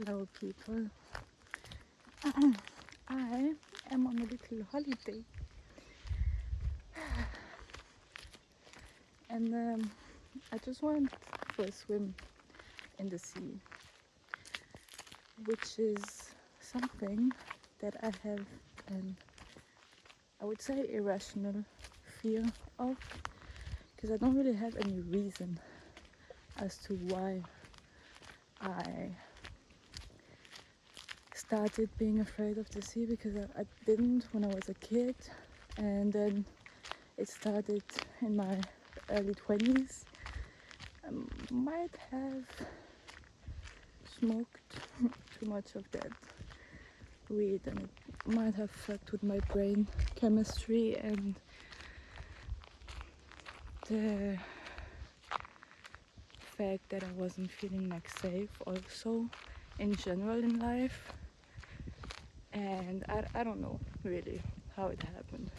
Hello, people. I am on a little holiday, and I just went for a swim in the sea, which is something that I have an, I would say, irrational fear of, because I don't really have any reason as to why I started being afraid of the sea, because I didn't when I was a kid, and then it started in my early 20s. I might have smoked too much of that weed, and it might have fucked with my brain chemistry and the fact that I wasn't feeling like safe also in general in life. And I don't know really how it happened,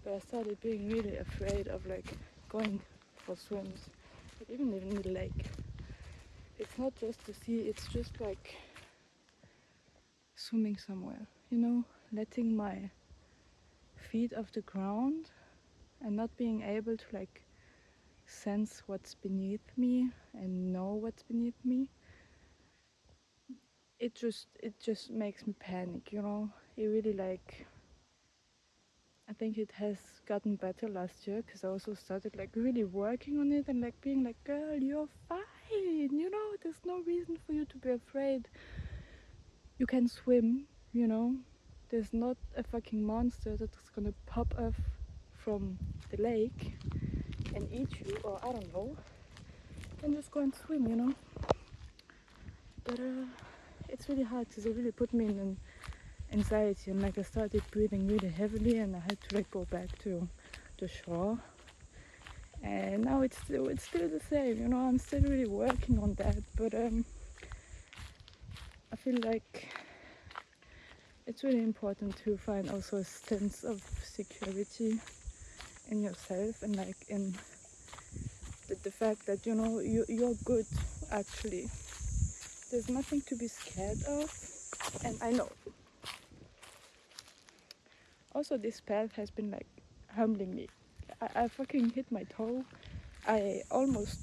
but I started being really afraid of like going for swims, like even in the lake. It's not just the sea, it's just like swimming somewhere, letting my feet off the ground and not being able to like sense what's beneath me and know what's beneath me. It just makes me panic. It really like, I think it has gotten better last year, because I also started like really working on it and like being like, girl, you're fine, there's no reason for you to be afraid. You can swim, there's not a fucking monster that's gonna pop up from the lake and eat you, or I don't know, and just go and swim. But it's really hard, because it really put me in an anxiety, and like I started breathing really heavily, and I had to like go back to the shore. And now it's still the same, I'm still really working on that, but I feel like it's really important to find also a sense of security in yourself, and like in the fact that you're good. Actually, there's nothing to be scared of. And I know also this path has been like humbling me. I fucking hit my toe. I almost,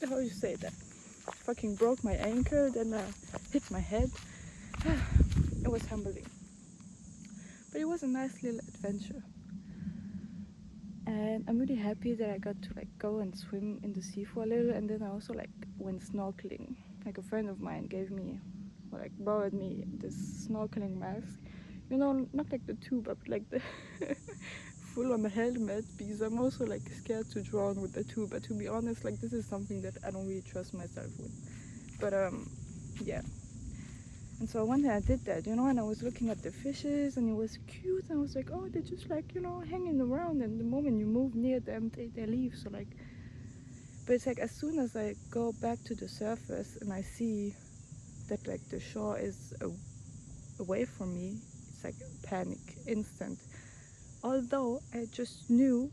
how you say that, fucking broke my ankle, then I hit my head. It was humbling, but it was a nice little adventure, and I'm really happy that I got to like go and swim in the sea for a little. And then I also like went snorkeling. Like a friend of mine gave me, or like borrowed me, this snorkeling mask, not like the tube, but like the full on helmet, because I'm also like scared to drown with the tube. But to be honest, like this is something that I don't really trust myself with. But yeah. And so one day I did that, and I was looking at the fishes, and it was cute, and I was like, oh, they're just like, hanging around, and the moment you move near them, they leave. So like, but it's like as soon as I go back to the surface and I see that like the shore is away from me, it's like panic, instant. Although I just knew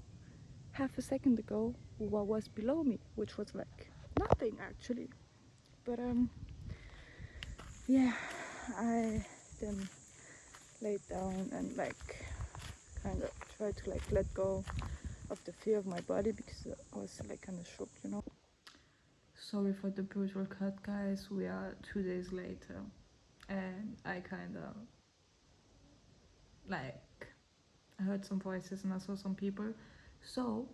half a second ago what was below me, which was like nothing actually. But yeah, I then laid down and like kind of tried to like let go of the fear of my body, because I was like kind of shook. Sorry for the brutal cut, guys. We are 2 days later, and I kind of like, I heard some voices and I saw some people, so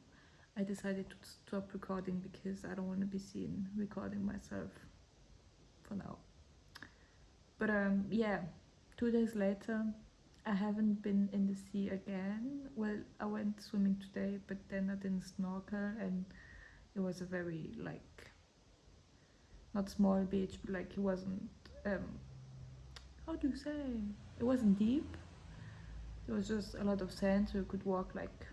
I decided to stop recording, because I don't want to be seen recording myself for now. But yeah, 2 days later, I haven't been in the sea again. Well, I went swimming today, but then I didn't snorkel, and it was a very like, not small beach, but like it wasn't how do you say, it wasn't deep. There was just a lot of sand, so you could walk like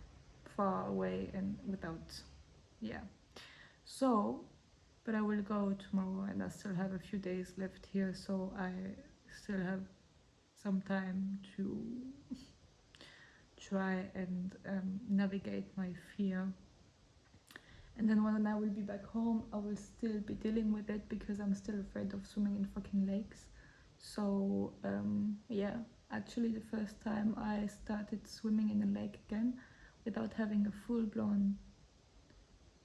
far away and without, yeah. So, but I will go tomorrow, and I still have a few days left here, so I still have some time to try and navigate my fear. And then when I will be back home, I will still be dealing with it because I'm still afraid of swimming in fucking lakes. So yeah, actually the first time I started swimming in a lake again without having a full-blown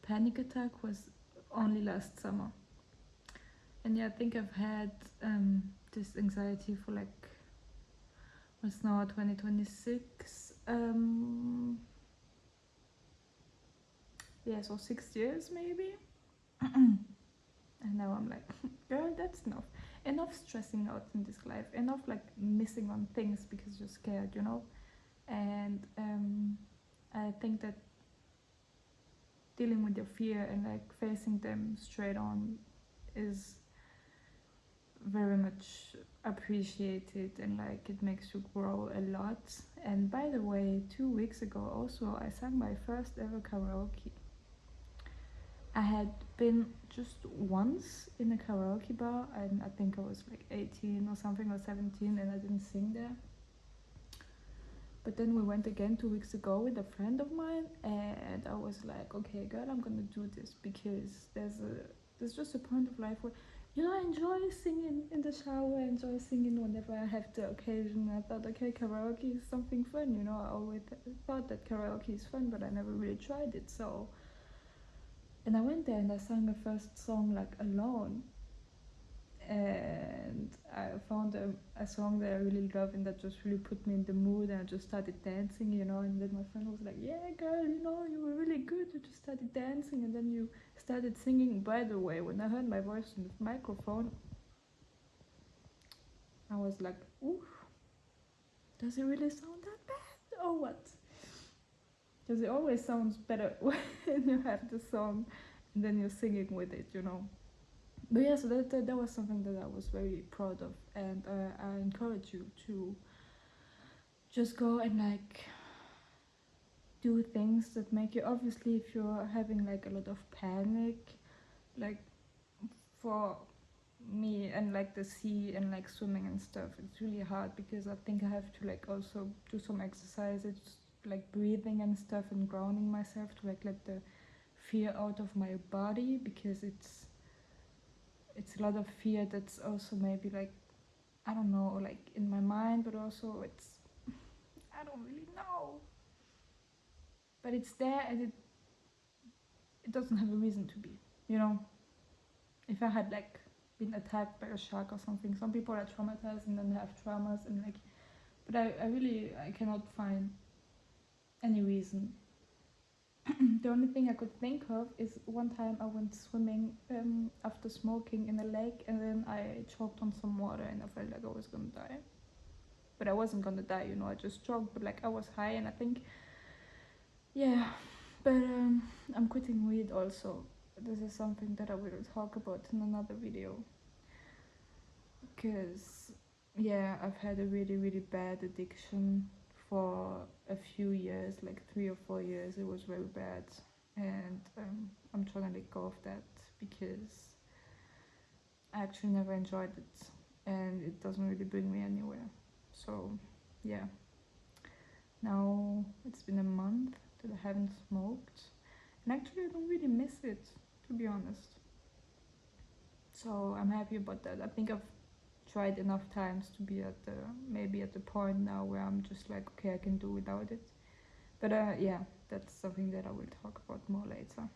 panic attack was only last summer. And yeah, I think I've had this anxiety for like, what's now 2026, yeah, so 6 years maybe. And now I'm like, girl, that's enough stressing out in this life, enough like missing on things because you're scared, you know. And I think that dealing with your fear and like facing them straight on is very much appreciated, and like it makes you grow a lot. And by the way, 2 weeks ago also I sang my first ever karaoke. I had been just once in a karaoke bar, and I think I was like 18 or something, or 17, and I didn't sing there. But then we went again 2 weeks ago with a friend of mine, and I was like, okay, girl, I'm gonna do this because there's just a point of life where, you know, I enjoy singing in the shower, I enjoy singing whenever I have the occasion. I thought, okay, karaoke is something fun, you know. I always thought that karaoke is fun, but I never really tried it. So, and I went there and I sang the first song like alone, and I found a song that I really love and that just really put me in the mood, and I just started dancing, you know. And then my friend was like, yeah, girl, you know, you were really good, you just started dancing and then you started singing. By the way, when I heard my voice in the microphone, I was like, ooh, does it really sound that bad or what? Because it always sounds better when you have the song and then you're singing with it, you know. But yeah, so that was something that I was very proud of, and I encourage you to just go and like do things that make you, obviously if you're having like a lot of panic, like for me and like the sea and like swimming and stuff, it's really hard because I think I have to like also do some exercises like breathing and stuff and grounding myself to like let the fear out of my body, because it's a lot of fear that's also maybe like, I don't know, like in my mind, but also it's, I don't really know, but it's there, and it doesn't have a reason to be, you know. If I had like been attacked by a shark or something, some people are traumatized and then have traumas and like, but I really, I cannot find any reason. The only thing I could think of is one time I went swimming after smoking in a lake, and then I choked on some water and I felt like I was gonna die. But I wasn't gonna die, you know, I just choked, but like I was high, and I think, yeah. But I'm quitting weed also. This is something that I will talk about in another video. Because, yeah, I've had a really, really bad addiction for a few years, like 3 or 4 years. It was very bad. And I'm trying to let go of that because I actually never enjoyed it. And it doesn't really bring me anywhere. So, yeah. Now it's been a month that I haven't smoked. And actually, I don't really miss it, to be honest. So I'm happy about that. I think I've tried enough times to be at the, maybe at the point now where I'm just like, okay, I can do without it. But yeah, that's something that I will talk about more later.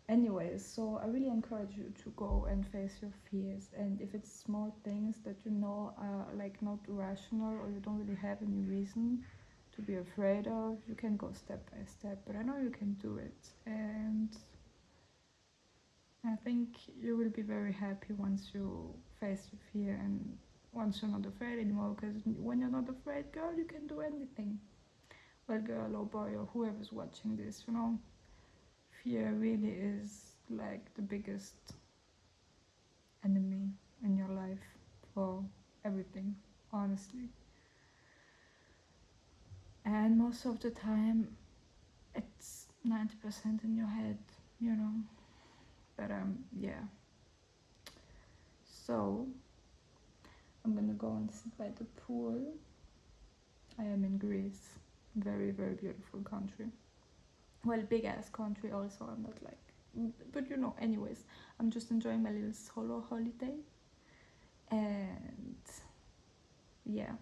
Anyways, so I really encourage you to go and face your fears, and if it's small things that you know are like not rational or you don't really have any reason to be afraid of, you can go step by step. But I know you can do it, and I think you will be very happy once you face your fear and once you're not afraid anymore. Because when you're not afraid, girl, you can do anything. Well, girl or boy or whoever's watching this, you know, fear really is like the biggest enemy in your life for everything, honestly. And most of the time, it's 90% in your head, you know. But yeah. So I'm gonna go and sit by the pool. I am in Greece, very, very beautiful country. well, big ass country also. I'm not like, but you know, anyways, I'm just enjoying my little solo holiday. And yeah,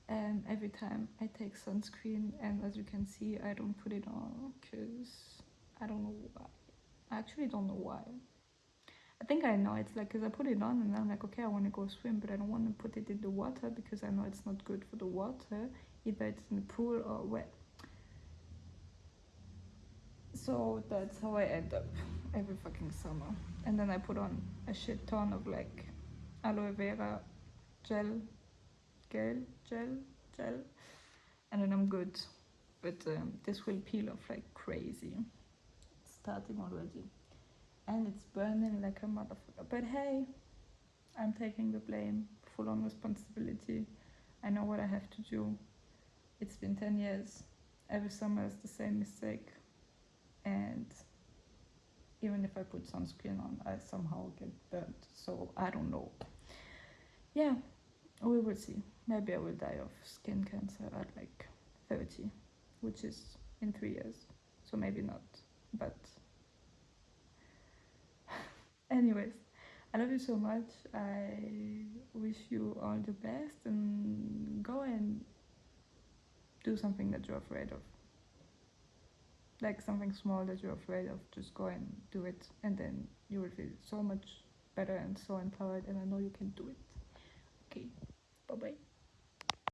every time I take sunscreen, and as you can see, I don't put it on because I don't know why. I actually don't know why. I think I know. It's like because I put it on and I'm like, okay, I want to go swim, but I don't want to put it in the water because I know it's not good for the water, either it's in the pool or wet. So that's how I end up every fucking summer. And then I put on a shit ton of like aloe vera gel, gel, gel, gel, and then I'm good. But this will peel off like crazy. It's starting already. And it's burning like a motherfucker. But hey, I'm taking the blame, full on responsibility. I know what I have to do. It's been 10 years. Every summer is the same mistake. And even if I put sunscreen on, I somehow get burnt. So I don't know. Yeah, we will see. Maybe I will die of skin cancer at like 30, which is in 3 years. So maybe not. But anyways, I love you so much. I wish you all the best and go and do something that you're afraid of. Like something small that you're afraid of, just go and do it, and then you will feel so much better and so empowered, and I know you can do it. Okay, bye bye.